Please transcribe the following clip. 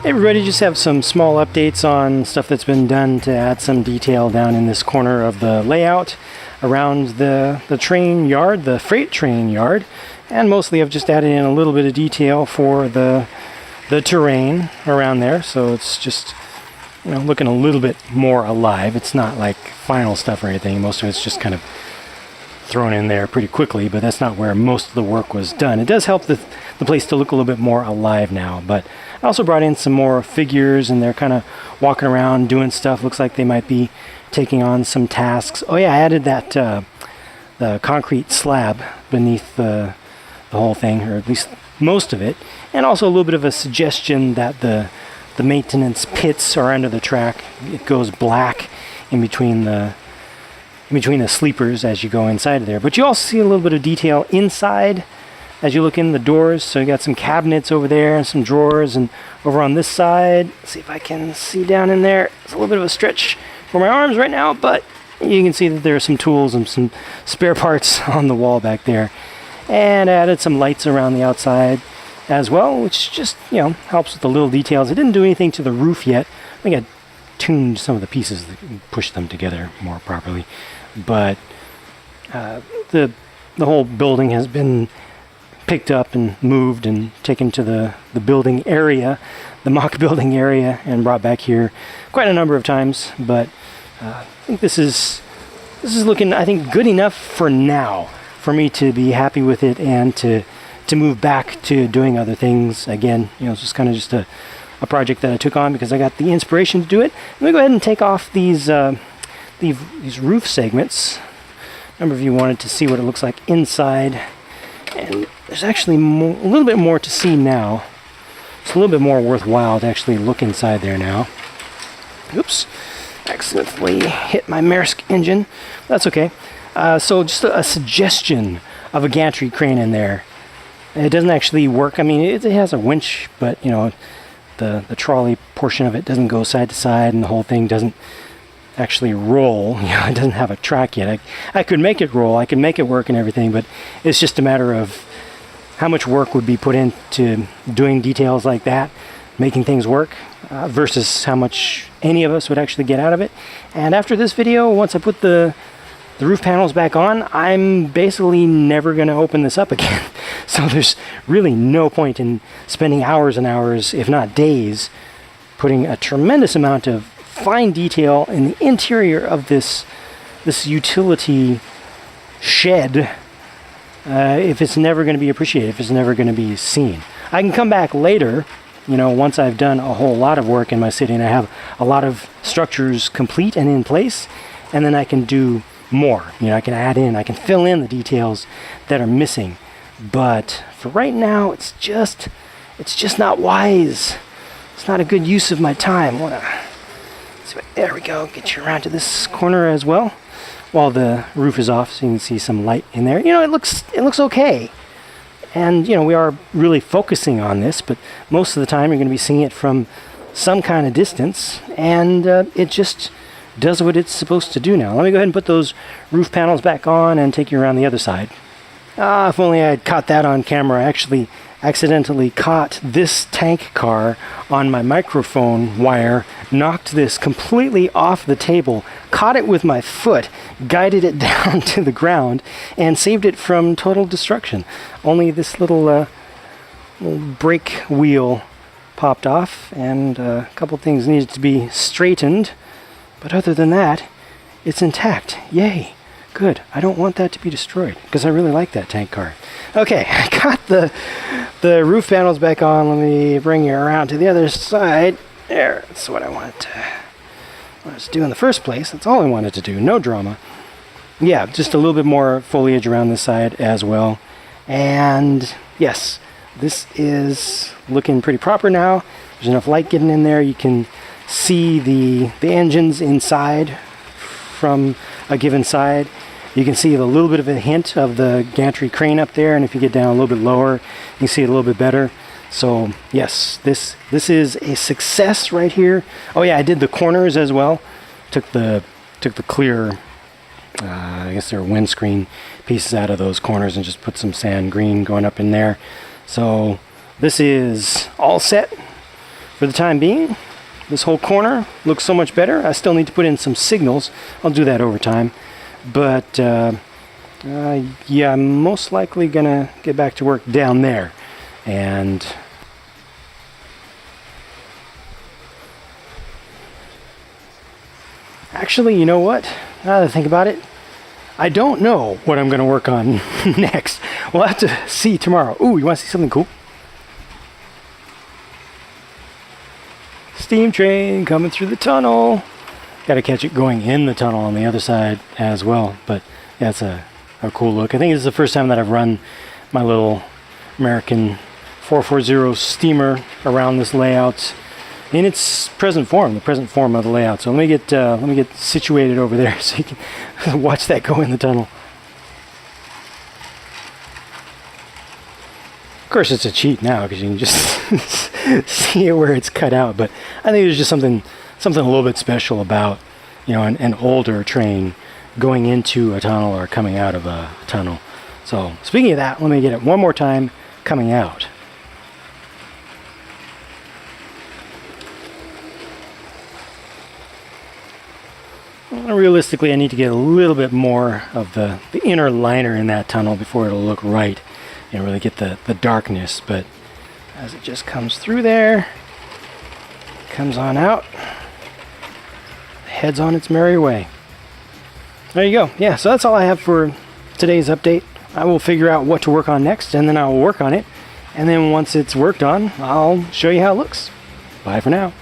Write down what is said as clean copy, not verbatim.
Hey everybody, just have some small updates on stuff that's been done to add some detail down in this corner of the layout around the train yard, the freight train yard. And mostly I've just added in a little bit of detail for the terrain around there, so it's just, you know, looking a little bit more alive. It's not like final stuff or anything. Most of it's just kind of thrown in there pretty quickly, but that's not where most of the work was done. It does help the place to look a little bit more alive now, but I also brought in some more figures, and they're kind of walking around doing stuff. Looks like they might be taking on some tasks. Oh yeah, I added that the concrete slab beneath the whole thing, or at least most of it, and also a little bit of a suggestion that the maintenance pits are under the track. It goes black in between the sleepers as you go inside of there. But you also see a little bit of detail inside as you look in the doors. So you got some cabinets over there and some drawers, and over on this side, let's see if I can see down in there. It's a little bit of a stretch for my arms right now, but you can see that there are some tools and some spare parts on the wall back there. And I added some lights around the outside as well, which just, you know, helps with the little details. I didn't do anything to the roof yet. I think I tuned some of the pieces that push them together more properly. But the whole building has been picked up and moved and taken to the building area, the mock building area, and brought back here quite a number of times. But I think this is looking, I think, good enough for now for me to be happy with it and to move back to doing other things again. You know, it's just kind of just a project that I took on because I got the inspiration to do it. Let me go ahead and take off these roof segments. A number of you wanted to see what it looks like inside, and there's actually a little bit more to see now. It's a little bit more worthwhile to actually look inside there now. Oops, accidentally hit my Maersk engine. That's okay. So just a suggestion of a gantry crane in there. It doesn't actually work. I mean, it has a winch, but you know, the trolley portion of it doesn't go side to side, and the whole thing doesn't actually roll. You know, it doesn't have a track yet. I could make it roll, I could make it work and everything, but it's just a matter of how much work would be put into doing details like that, making things work, versus how much any of us would actually get out of it. And after this video, once I put the roof panels back on, I'm basically never going to open this up again. So there's really no point in spending hours and hours, if not days, putting a tremendous amount of fine detail in the interior of this utility shed if it's never going to be appreciated, if it's never going to be seen. I can come back later, you know, once I've done a whole lot of work in my city and I have a lot of structures complete and in place, and then I can do more. You know, I can add in, I can fill in the details that are missing. But for right now, it's just not wise. It's not a good use of my time. There we go. Get you around to this corner as well, while the roof is off, so you can see some light in there. You know, it looks okay. And you know, we are really focusing on this, but most of the time you're going to be seeing it from some kind of distance, and it just does what it's supposed to do now. Let me go ahead and put those roof panels back on and take you around the other side. If only I had caught that on camera. I actually accidentally caught this tank car on my microphone wire, knocked this completely off the table, caught it with my foot, guided it down to the ground, and saved it from total destruction. Only this little brake wheel popped off, and a couple things needed to be straightened. But other than that, it's intact. Yay. Good. I don't want that to be destroyed, because I really like that tank car. Okay, I got the roof panels back on. Let me bring you around to the other side. There, that's what I wanted to do in the first place. That's all I wanted to do. No drama. Yeah, just a little bit more foliage around this side as well. And yes, this is looking pretty proper now. There's enough light getting in there. You can see the engines inside from a given side. You can see a little bit of a hint of the gantry crane up there, and if you get down a little bit lower, you can see it a little bit better. So yes, this is a success right here. Oh yeah, I did the corners as well. Took the clear, I guess they're windscreen pieces out of those corners and just put some sand green going up in there. So this is all set for the time being, this whole corner looks so much better. I still need to put in some signals. I'll do that over time. But yeah, I'm most likely gonna get back to work down there. And actually, you know what? Now that I think about it, I don't know what I'm gonna work on next. We'll have to see tomorrow. Ooh, you wanna see something cool? Steam train coming through the tunnel. Gotta catch it going in the tunnel on the other side as well. But yeah, it's a cool look. I think it's the first time that I've run my little American 440 steamer around this layout in its present form, the present form of the layout. So let me get situated over there so you can watch that go in the tunnel. Of course, it's a cheat now because you can just see it where it's cut out. But I think there's just something a little bit special about, you know, an older train going into a tunnel or coming out of a tunnel. So speaking of that, let me get it one more time coming out. Realistically, I need to get a little bit more of the inner liner in that tunnel before it'll look right and really get the darkness. But as it just comes through there, comes on out, heads on its merry way. There you go. Yeah, so that's all I have for today's update. I will figure out what to work on next, and then I'll work on it. And then once it's worked on, I'll show you how it looks. Bye for now.